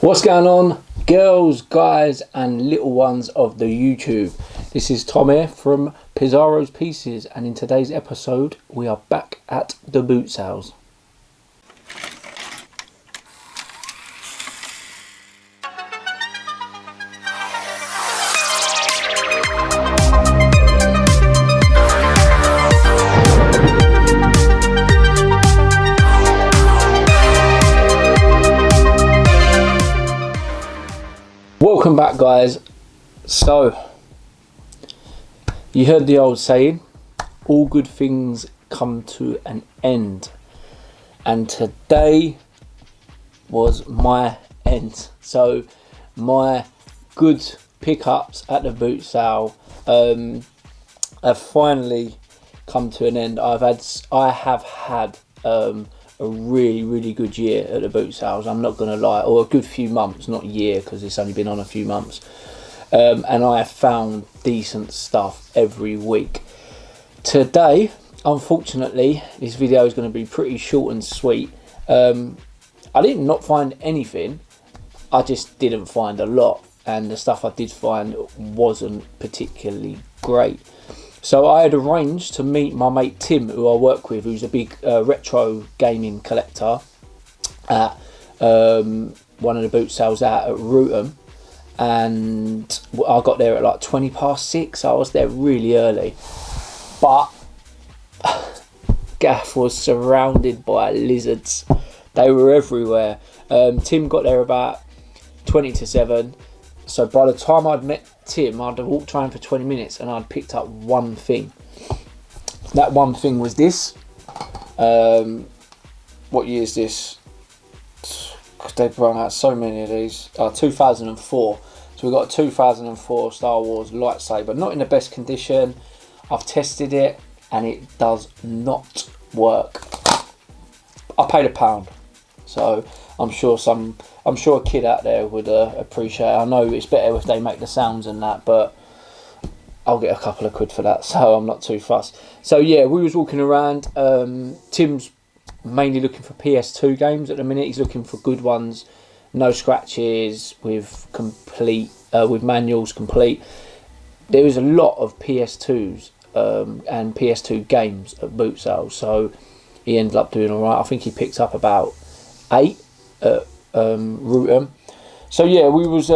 What's going on, girls, guys and little ones of the YouTube? This is Tom here from Pizarro's Pieces, and in today's episode we are back at the boot sales. Welcome back, guys. So, you heard the old saying, all good things come to an end. And today was my end. So, my good pickups at the boot sale have finally come to an end. I have had a really good year at the boot sales, I'm not gonna lie, or a good few months, not year because it's only been on a few months, and I have found decent stuff every week. Today, unfortunately, this video is going to be pretty short and sweet. I did not find anything, I just didn't find a lot, and the stuff I did find wasn't particularly great. So I had arranged to meet my mate Tim, who I work with, who's a big retro gaming collector, at one of the boot sales out at Rootham, and I got there at like 6:20. I was there really early, but Gaff was surrounded by lizards. They were everywhere. Tim got there about 20:07. So by the time I'd met Tim, I'd have walked around for 20 minutes and I'd picked up one thing. That one thing was this. What year is this? They've run out so many of these. 2004. So we got a 2004 Star Wars lightsaber. Not in the best condition. I've tested it and it does not work. I paid £1. So I'm sure a kid out there would appreciate it. I know it's better if they make the sounds and that, but I'll get a couple of quid for that, so I'm not too fussed. So yeah, we was walking around. Tim's mainly looking for PS2 games at the minute. He's looking for good ones, no scratches, with manuals complete. There is a lot of PS2s and PS2 games at boot sales, so he ended up doing all right. I think he picked up about 8 at Rootham. So yeah, we was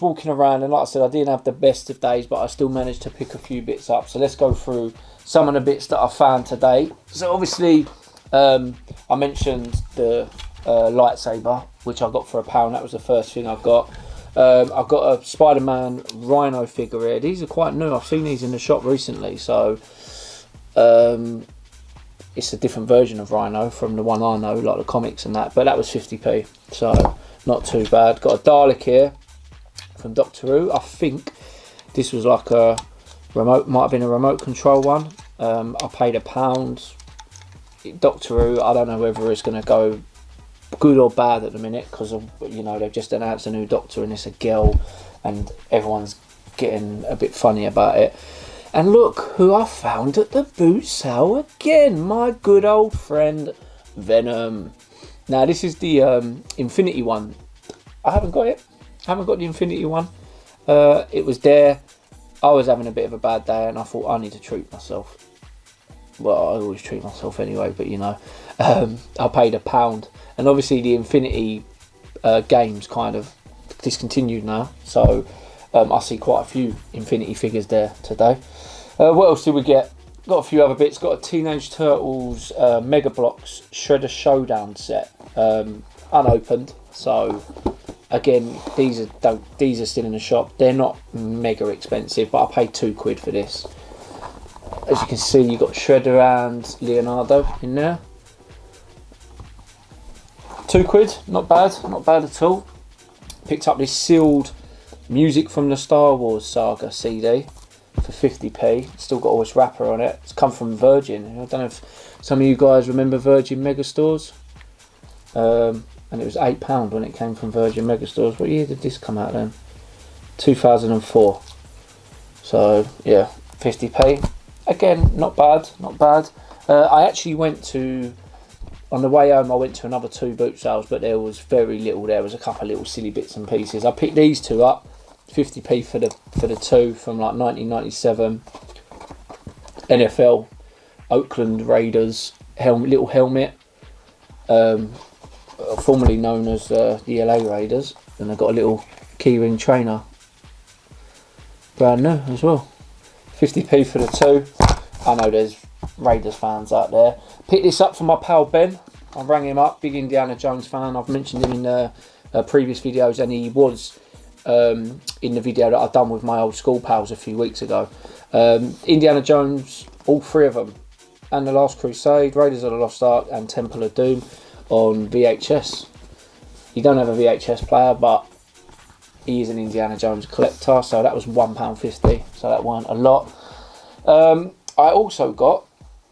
walking around, and like I said, I didn't have the best of days, but I still managed to pick a few bits up. So let's go through some of the bits that I found today. So obviously, I mentioned the lightsaber, which I got for £1. That was the first thing I got. I've got a Spider-Man Rhino figure here. These are quite new. I've seen these in the shop recently. So it's a different version of Rhino from the one I know, like the comics and that. But that was 50p, so not too bad. Got a Dalek here from Doctor Who. I think this was like a remote, might have been a remote control one. I paid £1. Doctor Who, I don't know whether it's going to go good or bad at the minute, because you know, they've just announced a new Doctor and it's a girl, and everyone's getting a bit funny about it. And look who I found at the boot sale again, my good old friend Venom. Now this is the Infinity one. I haven't got it. I haven't got the Infinity one. It was there. I was having a bit of a bad day and I thought I need to treat myself. Well, I always treat myself anyway, but you know, I paid £1. And obviously the Infinity games kind of discontinued now, so I see quite a few Infinity figures there today. What else did we get? Got a few other bits. Got a Teenage Turtles Mega Bloks Shredder Showdown set, unopened. So again, these are still in the shop. They're not mega expensive, but I paid £2 for this. As you can see, you got Shredder and Leonardo in there. £2, not bad at all. Picked up this sealed Music from the Star Wars Saga CD for 50p. Still got all this wrapper on it. It's come from Virgin. I don't know if some of you guys remember Virgin Megastores. And it was £8 when it came from Virgin Megastores. What year did this come out then? 2004. So yeah, 50p. Again, not bad. I actually went to On the way home, I went to another 2 boot sales, but there was very little. There was a couple of little silly bits and pieces. I picked these 2 up, 50p for the 2 from like 1997. NFL Oakland Raiders little helmet, formerly known as the LA Raiders, and they've got a little keyring trainer, brand new as well. 50p for the 2. I know there's Raiders fans out there. Picked this up from my pal Ben. I rang him up, big Indiana Jones fan. I've mentioned him in previous videos, and he was in the video that I've done with my old school pals a few weeks ago. Indiana Jones, all 3 of them, and The Last Crusade, Raiders of the Lost Ark, and Temple of Doom on VHS. You don't have a VHS player, but he is an Indiana Jones collector, so that was £1.50, so that weren't a lot. I also got,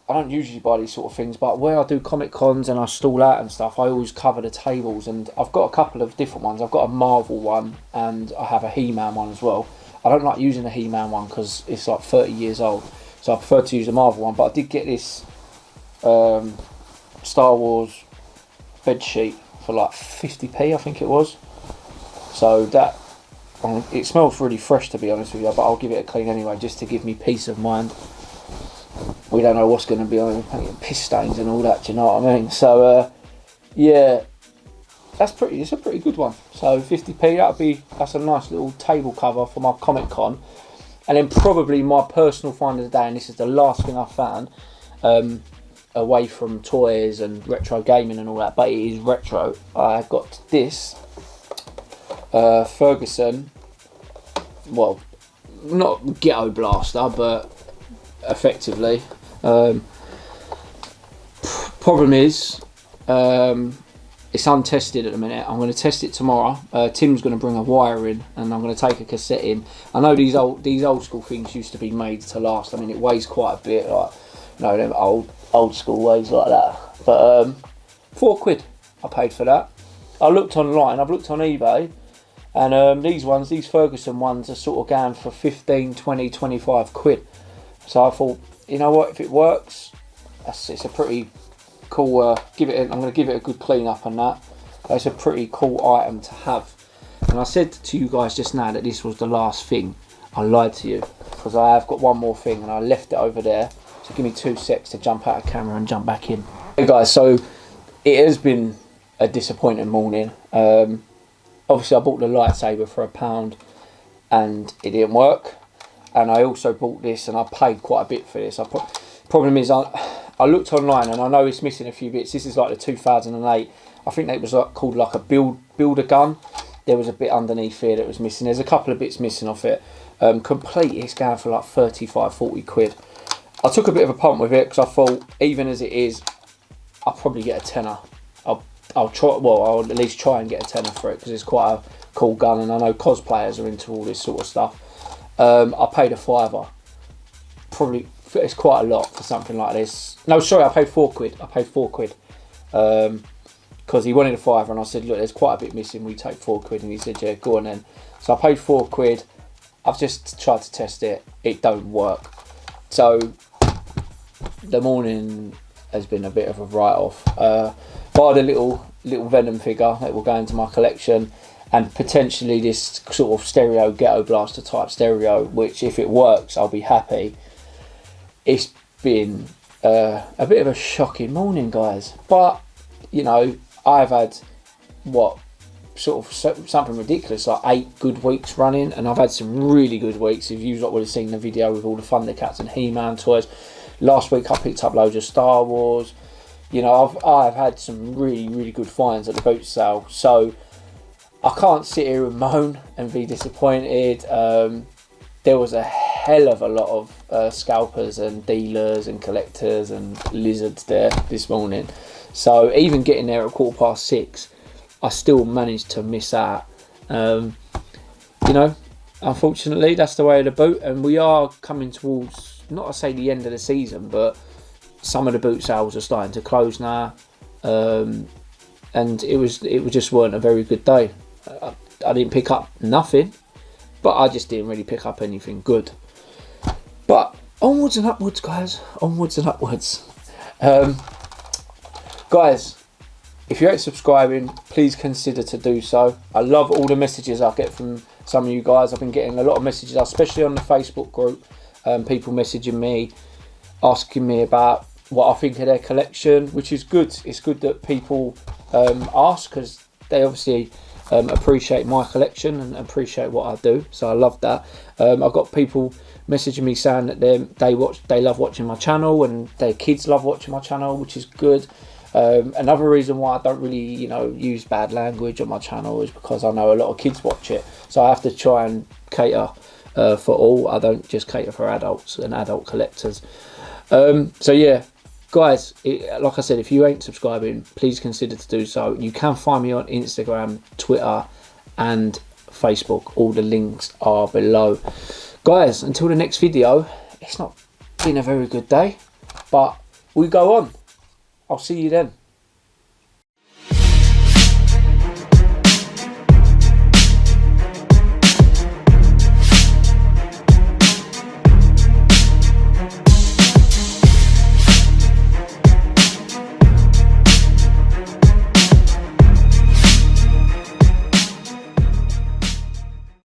I don't usually buy these sort of things, but where I do comic cons and I stall out and stuff, I always cover the tables, and I've got a couple of different ones. I've got a Marvel one, and I have a He-Man one as well. I don't like using the He-Man one because it's like 30 years old, so I prefer to use the Marvel one, but I did get this Star Wars bed sheet for like 50p, I think it was. So that, it smells really fresh, to be honest with you, but I'll give it a clean anyway, just to give me peace of mind. We don't know what's going to be on it, piss stains and all that, do you know what I mean? So yeah, it's a pretty good one. So 50p, that's a nice little table cover for my Comic Con. And then probably my personal find of the day, and this is the last thing I found, away from toys and retro gaming and all that, but it is retro. I got this Ferguson, well, not ghetto blaster, but effectively. Problem is, it's untested at the minute. I'm going to test it tomorrow. Tim's going to bring a wire in, and I'm going to take a cassette in. I know these old school things used to be made to last. I mean, it weighs quite a bit, like, you know, them old school weighs like that. But £4 I paid for that. I looked online. I've looked on eBay, and these Ferguson ones are sort of going for 15, 20, 25 quid. So I thought, you know what, if it works, it's a pretty cool, I'm going to give it a good clean up on that. It's a pretty cool item to have. And I said to you guys just now that this was the last thing. I lied to you, because I have got one more thing, and I left it over there. So give me 2 secs to jump out of camera and jump back in. Hey guys, so it has been a disappointing morning. Obviously I bought the lightsaber for £1 and it didn't work. And I also bought this, and I paid quite a bit for this. Problem is, I looked online, and I know it's missing a few bits. This is like the 2008. I think it was called like a builder gun. There was a bit underneath here that was missing. There's a couple of bits missing off it. Complete, it's going for like 35, 40 quid. I took a bit of a punt with it, because I thought, even as it is, I'll probably get a tenner. I'll try. Well, I'll at least try and get a tenner for it, because it's quite a cool gun, and I know cosplayers are into all this sort of stuff. I paid £5. Probably, it's quite a lot for something like this. No, sorry, I paid £4. I paid £4. Because he wanted a £5, and I said, look, there's quite a bit missing. We take £4, and he said, yeah, go on then. So I paid £4. I've just tried to test it. It don't work. So the morning has been a bit of a write-off. Bought a little Venom figure that will go into my collection, and potentially this sort of stereo ghetto blaster type stereo, which if it works, I'll be happy. It's been a bit of a shocking morning, guys. But, you know, I've had, something ridiculous, like 8 good weeks running, and I've had some really good weeks. If you would have seen the video with all the Thundercats and He-Man toys. Last week I picked up loads of Star Wars. You know, I've had some really, really good finds at the boot sale. So I can't sit here and moan and be disappointed. There was a hell of a lot of scalpers and dealers and collectors and lizards there this morning. So even getting there at 6:15, I still managed to miss out. You know, unfortunately, that's the way of the boot, and we are coming towards, not to say the end of the season, but some of the boot sales are starting to close now, and it just weren't a very good day. I didn't pick up nothing, but I just didn't really pick up anything good. But onwards and upwards, guys, onwards and upwards. Guys, if you ain't subscribing, please consider to do so. I love all the messages I get from some of you guys. I've been getting a lot of messages, especially on the Facebook group. People messaging me, asking me about what I think of their collection, which is good. It's good that people ask, because they obviously appreciate my collection and appreciate what I do. So I love that. I've got people messaging me saying that they love watching my channel and their kids love watching my channel, which is good. Another reason why I don't really, use bad language on my channel is because I know a lot of kids watch it. So I have to try and cater for all. I don't just cater for adults and adult collectors. So yeah, guys, like I said, if you ain't subscribing, please consider to do so. You can find me on Instagram, Twitter and Facebook. All the links are below. Guys, until the next video, it's not been a very good day, but we go on. I'll see you then.